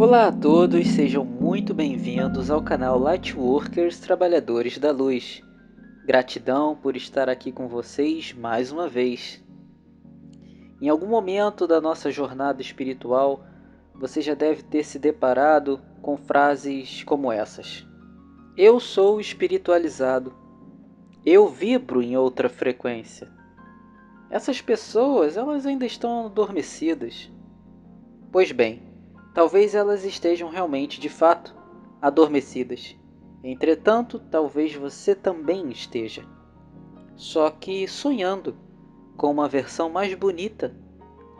Olá a todos, sejam muito bem-vindos ao canal Lightworkers Trabalhadores da Luz. Gratidão por estar aqui com vocês mais uma vez. Em algum momento da nossa jornada espiritual, você já deve ter se deparado com frases como essas: Eu sou espiritualizado. Eu vibro em outra frequência. Essas pessoas, elas ainda estão adormecidas. Pois bem, talvez elas estejam realmente, de fato, adormecidas. Entretanto, talvez você também esteja, só que sonhando com uma versão mais bonita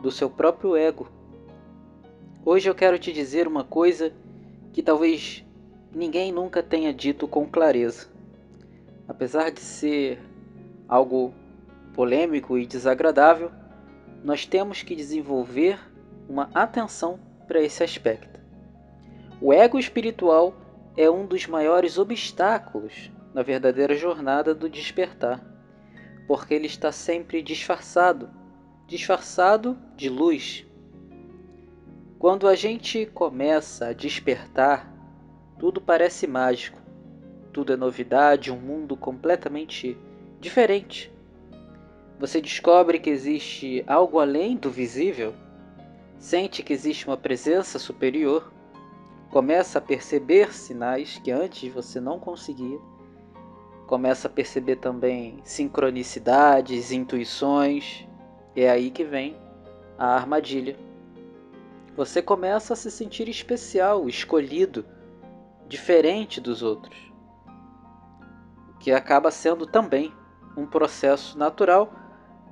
do seu próprio ego. Hoje eu quero te dizer uma coisa que talvez ninguém nunca tenha dito com clareza. Apesar de ser algo polêmico e desagradável, nós temos que desenvolver uma atenção para esse aspecto. O ego espiritual é um dos maiores obstáculos na verdadeira jornada do despertar, porque ele está sempre disfarçado de luz. Quando a gente começa a despertar, tudo parece mágico, tudo é novidade, um mundo completamente diferente. Você descobre que existe algo além do visível, sente que existe uma presença superior, começa a perceber sinais que antes você não conseguia, começa a perceber também sincronicidades, intuições. É aí que vem a armadilha. Você começa a se sentir especial, escolhido, diferente dos outros, o que acaba sendo também um processo natural,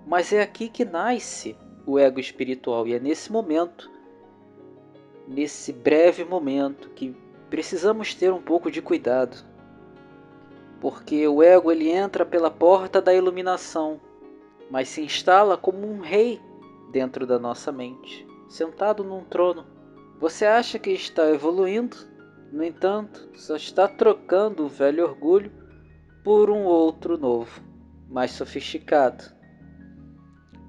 mas é aqui que nasce o ego espiritual, e é nesse momento, nesse breve momento, que precisamos ter um pouco de cuidado, porque o ego ele entra pela porta da iluminação, mas se instala como um rei dentro da nossa mente, sentado num trono. Você acha que está evoluindo, no entanto, só está trocando o velho orgulho por um outro novo, mais sofisticado.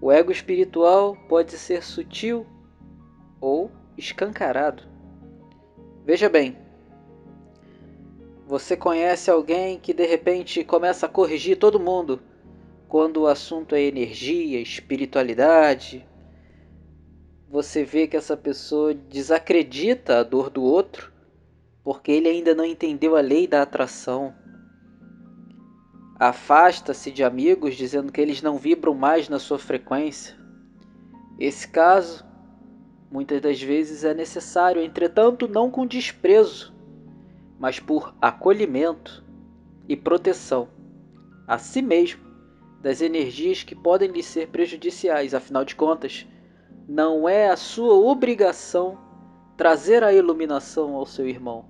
O ego espiritual pode ser sutil ou escancarado. Veja bem, você conhece alguém que de repente começa a corrigir todo mundo quando o assunto é energia, espiritualidade. Você vê que essa pessoa desacredita a dor do outro porque ele ainda não entendeu a lei da atração. Afasta-se de amigos dizendo que eles não vibram mais na sua frequência. Esse caso, muitas das vezes é necessário, entretanto não com desprezo, mas por acolhimento e proteção a si mesmo das energias que podem lhe ser prejudiciais. Afinal de contas, não é a sua obrigação trazer a iluminação ao seu irmão,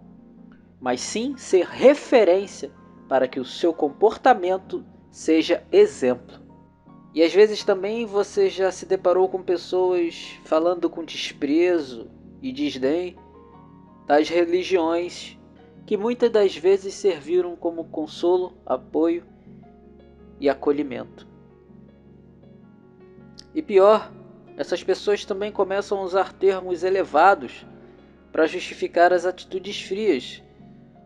mas sim ser referência para que o seu comportamento seja exemplo. E às vezes também você já se deparou com pessoas falando com desprezo e desdém das religiões que muitas das vezes serviram como consolo, apoio e acolhimento. E pior, essas pessoas também começam a usar termos elevados para justificar as atitudes frias,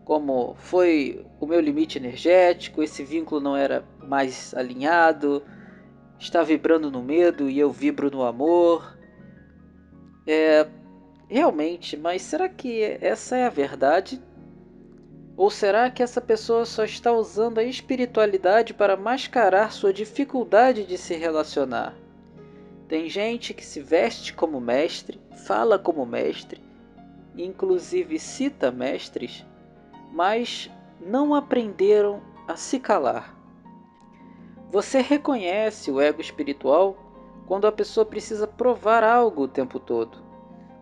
como foi o meu limite energético, esse vínculo não era mais alinhado, está vibrando no medo e eu vibro no amor. Realmente, mas será que essa é a verdade? Ou será que essa pessoa só está usando a espiritualidade para mascarar sua dificuldade de se relacionar? Tem gente que se veste como mestre, fala como mestre, inclusive cita mestres, mas não aprenderam a se calar. Você reconhece o ego espiritual quando a pessoa precisa provar algo o tempo todo.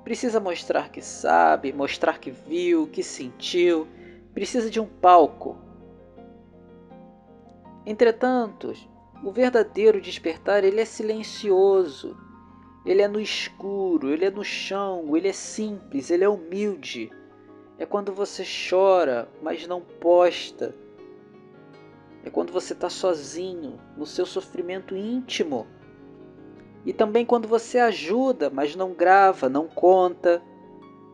Precisa mostrar que sabe, mostrar que viu, que sentiu, precisa de um palco. Entretanto, o verdadeiro despertar ele é silencioso, ele é no escuro, ele é no chão, ele é simples, ele é humilde. É quando você chora, mas não posta. É quando você está sozinho, no seu sofrimento íntimo. E também quando você ajuda, mas não grava, não conta.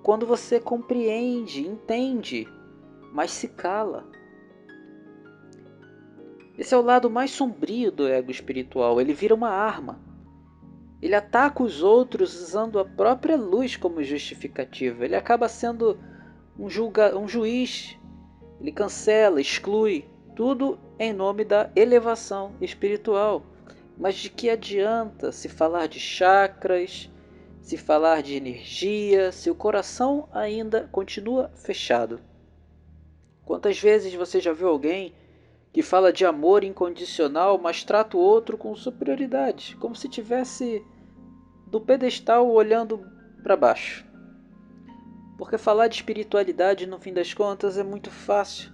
quando você compreende, entende, mas se cala. Esse é o lado mais sombrio do ego espiritual. Ele vira uma arma. Ele ataca os outros usando a própria luz como justificativa. Ele acaba sendo um juiz. Ele cancela, exclui, tudo em nome da elevação espiritual. Mas de que adianta se falar de chakras, se falar de energia, se o coração ainda continua fechado? Quantas vezes você já viu alguém que fala de amor incondicional, mas trata o outro com superioridade, como se tivesse do pedestal olhando para baixo? Porque falar de espiritualidade, no fim das contas, é muito fácil.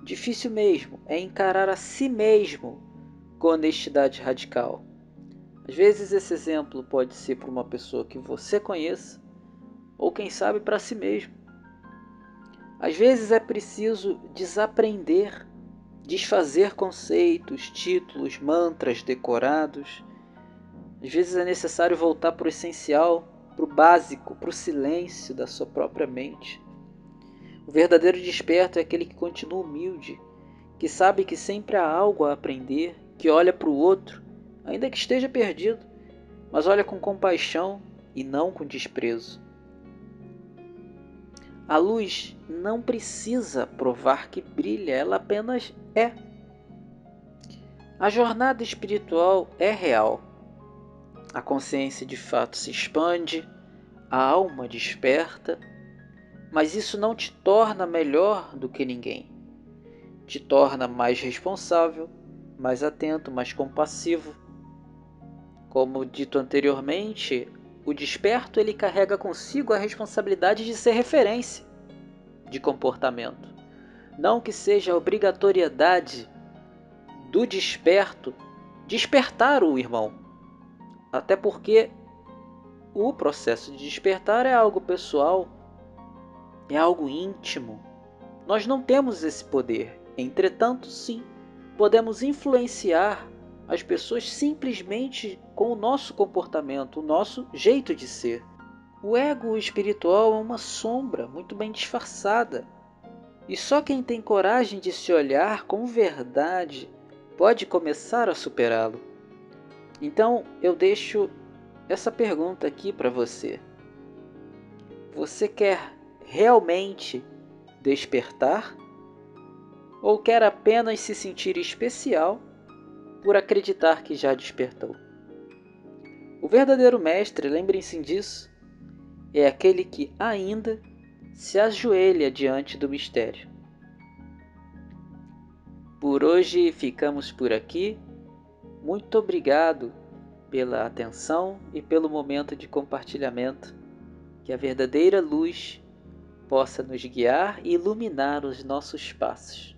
Difícil mesmo é encarar a si mesmo com honestidade radical. Às vezes esse exemplo pode ser para uma pessoa que você conheça, ou quem sabe para si mesmo. Às vezes é preciso desaprender, desfazer conceitos, títulos, mantras decorados. Às vezes é necessário voltar para o essencial, para o básico, para o silêncio da sua própria mente. O verdadeiro desperto é aquele que continua humilde, que sabe que sempre há algo a aprender, que olha para o outro, ainda que esteja perdido, mas olha com compaixão e não com desprezo. A luz não precisa provar que brilha, ela apenas é. A jornada espiritual é real. A consciência de fato se expande, a alma desperta, mas isso não te torna melhor do que ninguém. Te torna mais responsável, mais atento, mais compassivo. Como dito anteriormente, o desperto ele carrega consigo a responsabilidade de ser referência de comportamento. Não que seja a obrigatoriedade do desperto despertar o irmão. Até porque o processo de despertar é algo pessoal, é algo íntimo. Nós não temos esse poder. Entretanto, sim, podemos influenciar as pessoas simplesmente com o nosso comportamento, o nosso jeito de ser. O ego espiritual é uma sombra muito bem disfarçada. E só quem tem coragem de se olhar com verdade pode começar a superá-lo. Então eu deixo essa pergunta aqui para você. Você quer realmente despertar? Ou quer apenas se sentir especial por acreditar que já despertou? O verdadeiro mestre, lembrem-se disso, é aquele que ainda se ajoelha diante do mistério. Por hoje ficamos por aqui. Muito obrigado pela atenção e pelo momento de compartilhamento. Que a verdadeira luz possa nos guiar e iluminar os nossos passos.